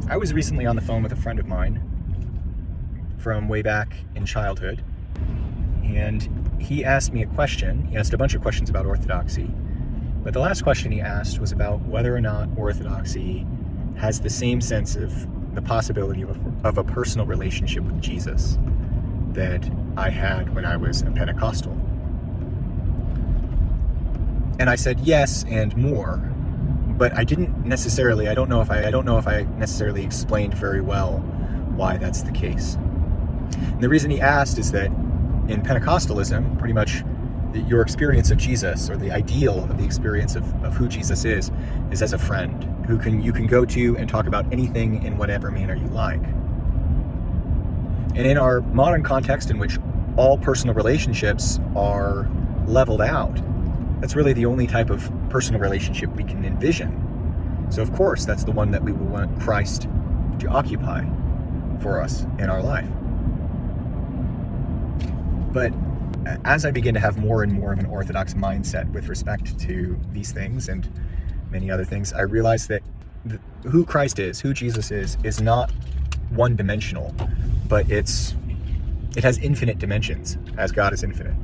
I was recently on the phone with a friend of mine from way back in childhood, and he asked me a question. He asked a bunch of questions about orthodoxy, but the last question he asked was about whether or not orthodoxy has the same sense of the possibility of a personal relationship with Jesus that I had when I was a Pentecostal. And I said yes and more, but I don't know if I necessarily explained very well why that's the case. And the reason he asked is that in Pentecostalism, pretty much your experience of Jesus, or the ideal of the experience of who Jesus is as a friend who you can go to and talk about anything in whatever manner you like. And in our modern context, in which all personal relationships are leveled out, that's really the only type of personal relationship we can envision. So of course, that's the one that we will want Christ to occupy for us in our life. But as I begin to have more and more of an orthodox mindset with respect to these things and many other things, I realize that who Christ is, who Jesus is not one-dimensional, but it has infinite dimensions, as God is infinite.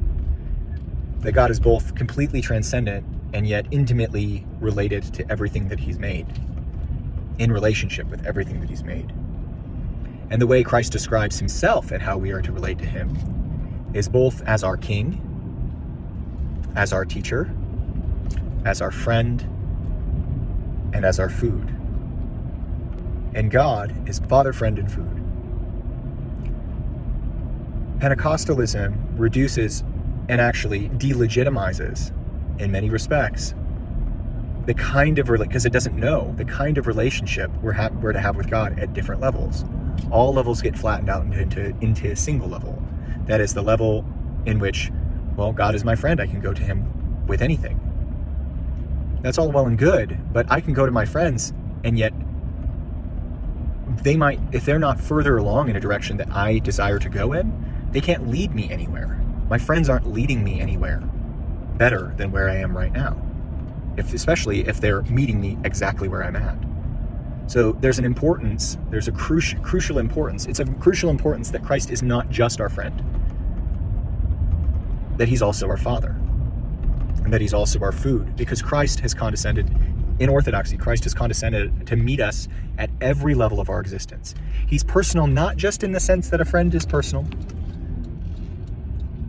That God is both completely transcendent and yet intimately related to everything that he's made, in relationship with everything that he's made. And the way Christ describes himself and how we are to relate to him is both as our king, as our teacher, as our friend, and as our food. And God is Father, friend, and food. Pentecostalism reduces and actually delegitimizes, in many respects, the kind of because it doesn't know the kind of relationship we're to have with God at different levels. All levels get flattened out into a single level. That is the level in which, well, God is my friend. I can go to him with anything. That's all well and good, but I can go to my friends, and yet they might, if they're not further along in a direction that I desire to go in, they can't lead me anywhere. My friends aren't leading me anywhere better than where I am right now, especially if they're meeting me exactly where I'm at. So there's a crucial importance. It's a crucial importance that Christ is not just our friend, that he's also our Father, and that he's also our food, because Christ has condescended, in orthodoxy, Christ has condescended to meet us at every level of our existence. He's personal, not just in the sense that a friend is personal,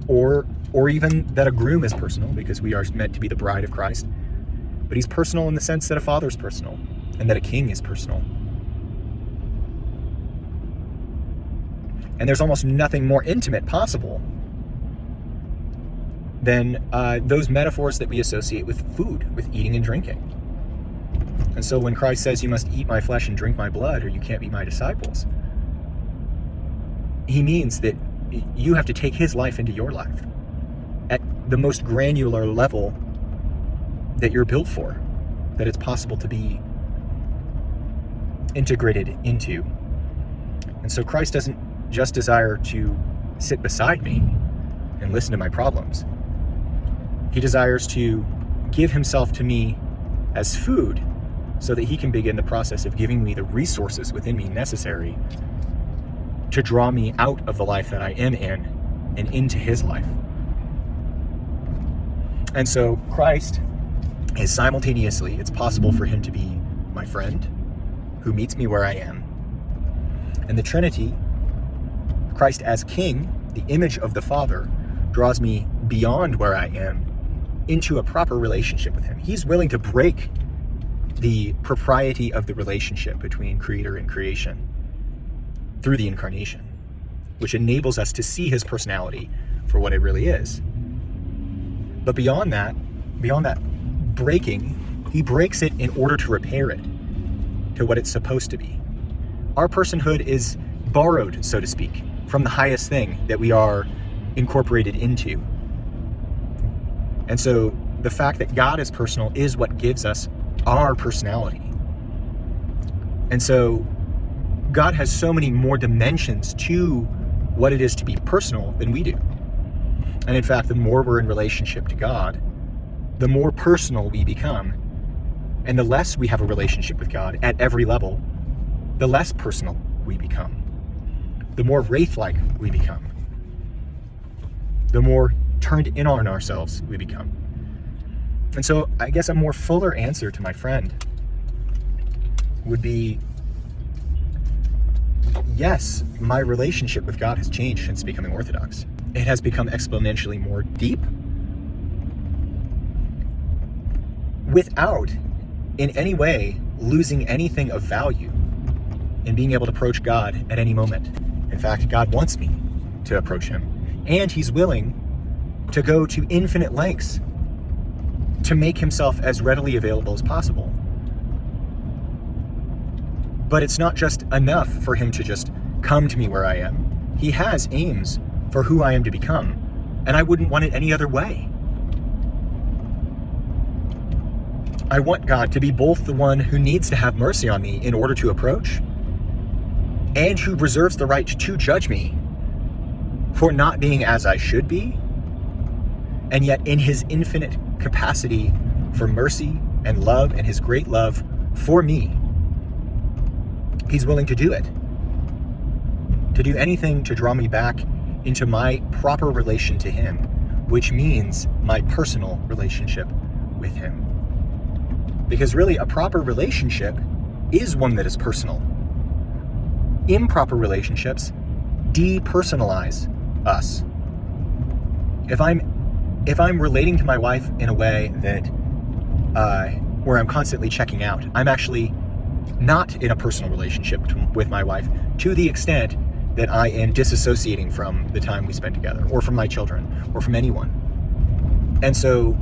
or even that a groom is personal, because we are meant to be the bride of Christ, but he's personal in the sense that a father is personal, and that a king is personal. And there's almost nothing more intimate possible than those metaphors that we associate with food, with eating and drinking. And so when Christ says, you must eat my flesh and drink my blood, or you can't be my disciples, he means that you have to take his life into your life at the most granular level that you're built for, that it's possible to be integrated into. And so Christ doesn't just desire to sit beside me and listen to my problems. He desires to give himself to me as food so that he can begin the process of giving me the resources within me necessary to draw me out of the life that I am in and into his life. And so Christ is simultaneously, it's possible for him to be my friend who meets me where I am. And the Trinity, Christ as King, the image of the Father, draws me beyond where I am into a proper relationship with him. He's willing to break the propriety of the relationship between creator and creation through the incarnation, which enables us to see his personality for what it really is. But beyond that breaking, he breaks it in order to repair it to what it's supposed to be. Our personhood is borrowed, so to speak, from the highest thing that we are incorporated into. And so the fact that God is personal is what gives us our personality. And so God has so many more dimensions to what it is to be personal than we do. And in fact, the more we're in relationship to God, the more personal we become. And the less we have a relationship with God at every level, the less personal we become, the more wraith-like we become, the more turned in on ourselves we become. And so I guess a more fuller answer to my friend would be, yes, my relationship with God has changed since becoming Orthodox. It has become exponentially more deep, without in any way losing anything of value in being able to approach God at any moment. In fact, God wants me to approach him, and he's willing to go to infinite lengths to make himself as readily available as possible. But it's not just enough for him to just come to me where I am. He has aims for who I am to become, and I wouldn't want it any other way. I want God to be both the one who needs to have mercy on me in order to approach, and who reserves the right to judge me for not being as I should be, and yet in his infinite capacity for mercy and love and his great love for me, he's willing to do it. To do anything to draw me back into my proper relation to him, which means my personal relationship with him. Because really, a proper relationship is one that is personal. Improper relationships depersonalize us. If I'm relating to my wife in a way that where I'm constantly checking out, I'm actually not in a personal relationship with my wife to the extent that I am disassociating from the time we spend together, or from my children, or from anyone. And so,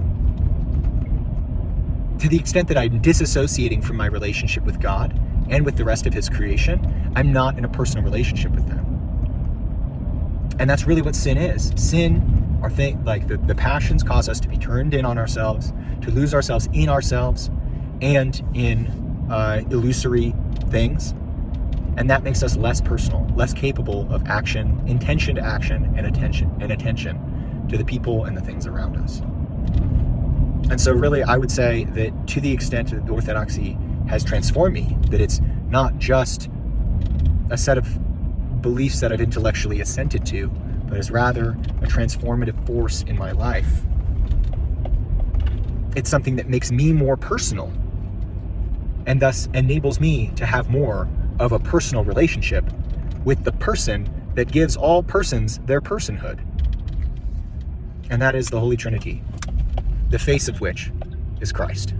to the extent that I'm disassociating from my relationship with God and with the rest of his creation, I'm not in a personal relationship with them. And that's really what sin is. Sin, the passions cause us to be turned in on ourselves, to lose ourselves in ourselves and in illusory things. And that makes us less personal, less capable of action, intention to action, and attention to the people and the things around us. And so really, I would say that to the extent that Orthodoxy has transformed me, that it's not just a set of beliefs that I've intellectually assented to, but is rather a transformative force in my life. It's something that makes me more personal, and thus enables me to have more of a personal relationship with the person that gives all persons their personhood. And that is the Holy Trinity, the face of which is Christ.